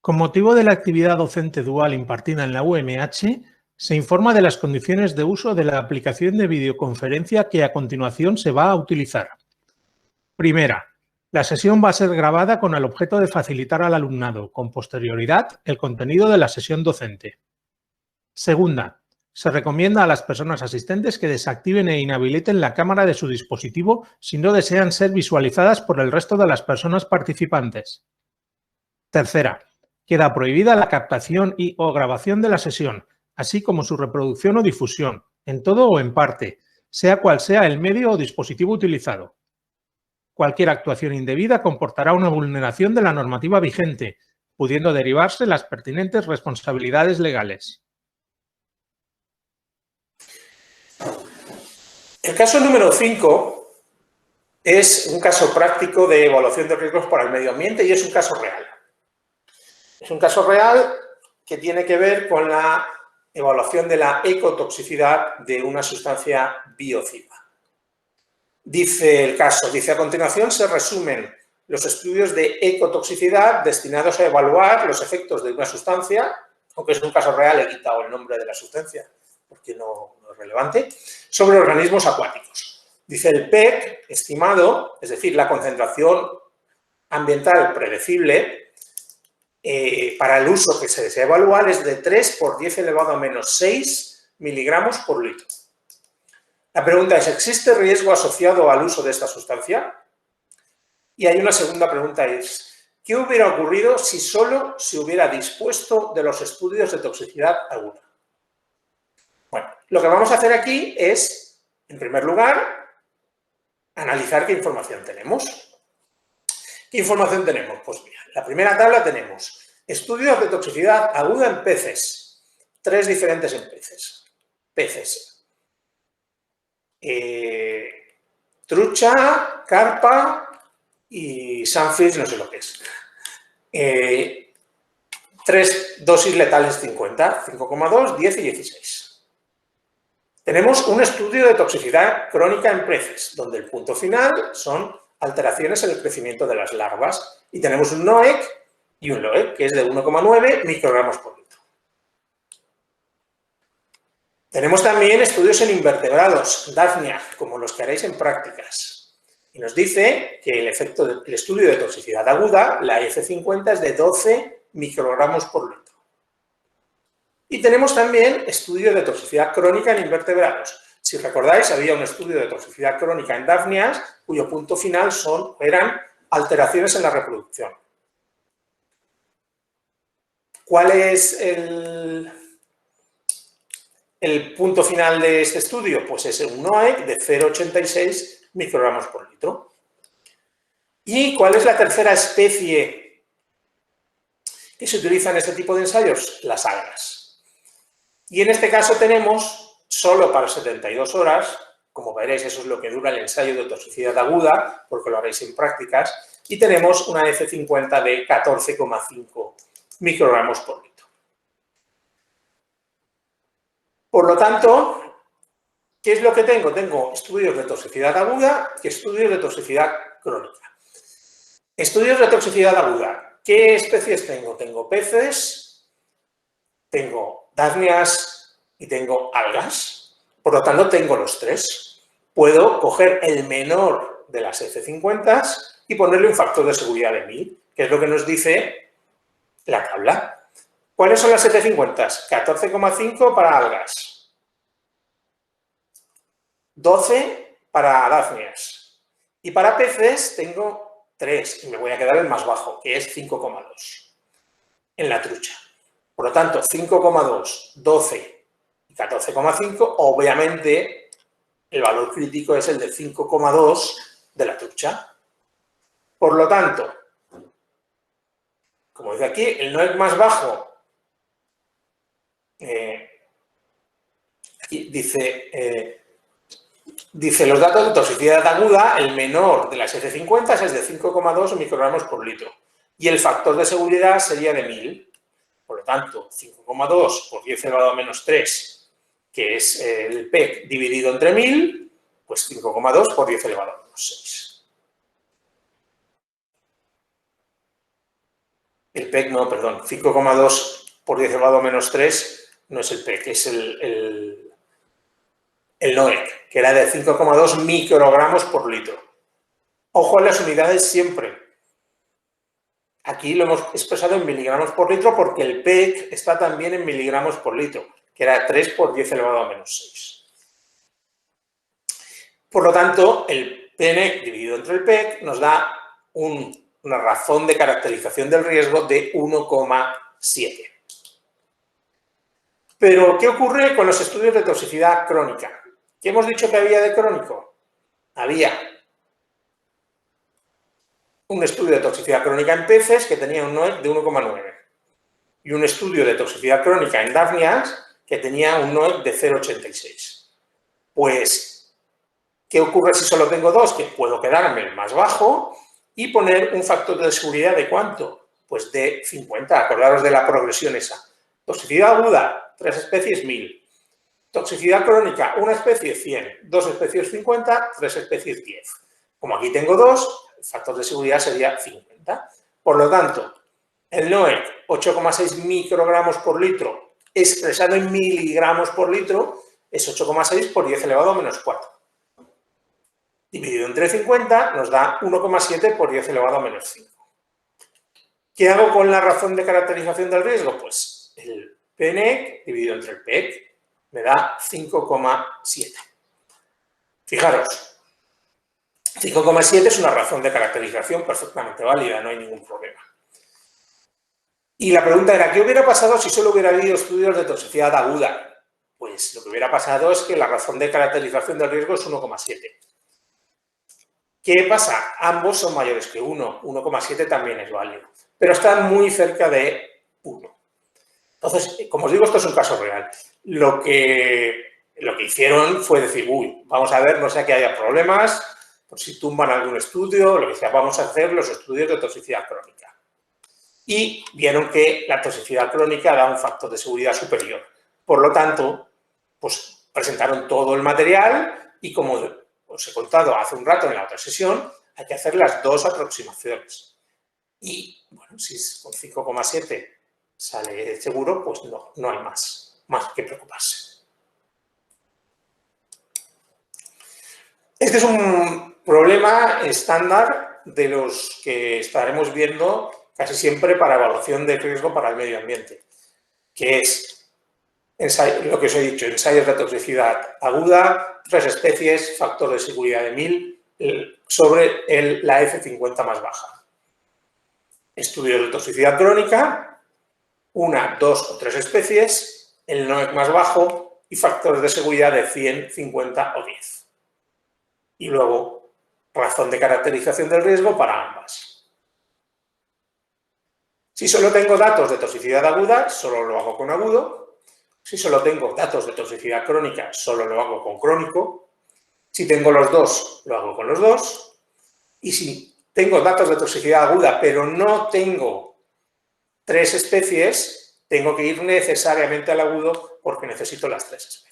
Con motivo de la actividad docente dual impartida en la UMH, se informa de las condiciones de uso de la aplicación de videoconferencia que a continuación se va a utilizar. Primera, la sesión va a ser grabada con el objeto de facilitar al alumnado, con posterioridad, el contenido de la sesión docente. Segunda, se recomienda a las personas asistentes que desactiven e inhabiliten la cámara de su dispositivo si no desean ser visualizadas por el resto de las personas participantes. Tercera, queda prohibida la captación o grabación de la sesión, así como su reproducción o difusión, en todo o en parte, sea cual sea el medio o dispositivo utilizado. Cualquier actuación indebida comportará una vulneración de la normativa vigente, pudiendo derivarse las pertinentes responsabilidades legales. El caso número 5 es un caso práctico de evaluación de riesgos para el medio ambiente y es un caso real. Es un caso real que tiene que ver con la evaluación de la ecotoxicidad de una sustancia biocida. Dice el caso, a continuación se resumen los estudios de ecotoxicidad destinados a evaluar los efectos de una sustancia, aunque es un caso real he quitado el nombre de la sustancia porque no es relevante, sobre organismos acuáticos. Dice el PEC estimado, es decir, la concentración ambiental predecible, para el uso que se desea evaluar es de 3 por 10 elevado a menos 6 miligramos por litro. La pregunta es, ¿existe riesgo asociado al uso de esta sustancia? Y hay una segunda pregunta, es, ¿qué hubiera ocurrido si solo se hubiera dispuesto de los estudios de toxicidad aguda? Bueno, lo que vamos a hacer aquí es, en primer lugar, analizar qué información tenemos. ¿Qué información tenemos? Pues mira, en la primera tabla tenemos estudios de toxicidad aguda en peces, 3 diferentes en peces. Trucha, carpa y sunfish, no sé lo que es. 3 dosis letales 50, 5,2, 10 y 16. Tenemos un estudio de toxicidad crónica en peces, donde el punto final son alteraciones en el crecimiento de las larvas. Y tenemos un NOEC y un LOEC, que es de 1,9 microgramos por litro. Tenemos también estudios en invertebrados, Daphnia, como los que haréis en prácticas. Y nos dice que el estudio de toxicidad aguda, la F50, es de 12 microgramos por litro. Y tenemos también estudio de toxicidad crónica en invertebrados. Si recordáis, había un estudio de toxicidad crónica en Daphnias, cuyo punto final eran alteraciones en la reproducción. ¿Cuál es el punto final de este estudio? Pues es un NOEC de 0,86 microgramos por litro. ¿Y cuál es la tercera especie que se utiliza en este tipo de ensayos? Las algas. Y en este caso tenemos, solo para 72 horas, como veréis, eso es lo que dura el ensayo de toxicidad aguda, porque lo haréis en prácticas, y tenemos una F50 de 14,5 microgramos por litro. Por lo tanto, ¿qué es lo que tengo? Tengo estudios de toxicidad aguda y estudios de toxicidad crónica. Estudios de toxicidad aguda. ¿Qué especies tengo? Tengo peces, tengo Daphnias y tengo algas. Por lo tanto, tengo los 3. Puedo coger el menor de las F50 y ponerle un factor de seguridad de 1000, que es lo que nos dice la tabla. ¿Cuáles son las F50? 14,5 para algas, 12 para Daphnias. Y para peces tengo 3, y me voy a quedar el más bajo, que es 5,2 en la trucha. Por lo tanto, 5,2, 12 y 14,5, obviamente el valor crítico es el de 5,2 de la trucha. Por lo tanto, como dice aquí, el NOEC más bajo, aquí dice los datos de toxicidad aguda, el menor de las F50 es de 5,2 microgramos por litro y el factor de seguridad sería de 1000. Por lo tanto, 5,2 por 10 elevado a menos 3, que es el PEC dividido entre 1000, pues 5,2 por 10 elevado a menos 6. El PEC no, perdón, 5,2 por 10 elevado a menos 3 no es el PEC, es el NOEC, que era de 5,2 microgramos por litro. Ojo a las unidades siempre. Aquí lo hemos expresado en miligramos por litro porque el PEC está también en miligramos por litro, que era 3 por 10 elevado a menos 6. Por lo tanto, el PNEC dividido entre el PEC nos da una razón de caracterización del riesgo de 1,7. Pero, ¿qué ocurre con los estudios de toxicidad crónica? ¿Qué hemos dicho que había de crónico? Había un estudio de toxicidad crónica en peces que tenía un NOEC de 1,9 y un estudio de toxicidad crónica en Daphnias que tenía un NOEC de 0,86. Pues, ¿qué ocurre si solo tengo dos? Que puedo quedarme el más bajo y poner un factor de seguridad ¿de cuánto? Pues de 50, acordaros de la progresión esa. Toxicidad aguda, 3 especies, 1000. Toxicidad crónica, una especie, 100. 2 especies, 50. 3 especies, 10. Como aquí tengo 2, el factor de seguridad sería 50. Por lo tanto, el NOEC, 8,6 microgramos por litro, expresado en miligramos por litro, es 8,6 por 10 elevado a menos 4. Dividido entre 50 nos da 1,7 por 10 elevado a menos 5. ¿Qué hago con la razón de caracterización del riesgo? Pues el PNEC dividido entre el PEC me da 5,7. Fijaros, 5,7 es una razón de caracterización perfectamente válida, no hay ningún problema. Y la pregunta era, ¿qué hubiera pasado si solo hubiera habido estudios de toxicidad aguda? Pues lo que hubiera pasado es que la razón de caracterización del riesgo es 1,7. ¿Qué pasa? Ambos son mayores que 1. 1,7 también es válido, pero están muy cerca de 1. Entonces, como os digo, esto es un caso real. Lo que hicieron fue decir, uy, vamos a ver, no sea que haya problemas, por si tumban algún estudio, lo que sea, vamos a hacer los estudios de toxicidad crónica. Y vieron que la toxicidad crónica da un factor de seguridad superior. Por lo tanto, pues presentaron todo el material y como os he contado hace un rato en la otra sesión, hay que hacer las dos aproximaciones. Y, bueno, si con 5,7 sale seguro, pues no hay más que preocuparse. Este es un problema estándar de los que estaremos viendo casi siempre para evaluación de riesgo para el medio ambiente, que es lo que os he dicho, ensayos de toxicidad aguda, 3 especies, factor de seguridad de 1000 sobre la F50 más baja. Estudios de toxicidad crónica, 1, 2 o 3 especies, el NOEC más bajo y factores de seguridad de 100, 50 o 10. Y luego, razón de caracterización del riesgo para ambas. Si solo tengo datos de toxicidad aguda, solo lo hago con agudo. Si solo tengo datos de toxicidad crónica, solo lo hago con crónico. Si tengo los dos, lo hago con los dos. Y si tengo datos de toxicidad aguda, pero no tengo 3 especies, tengo que ir necesariamente al agudo porque necesito las 3 especies.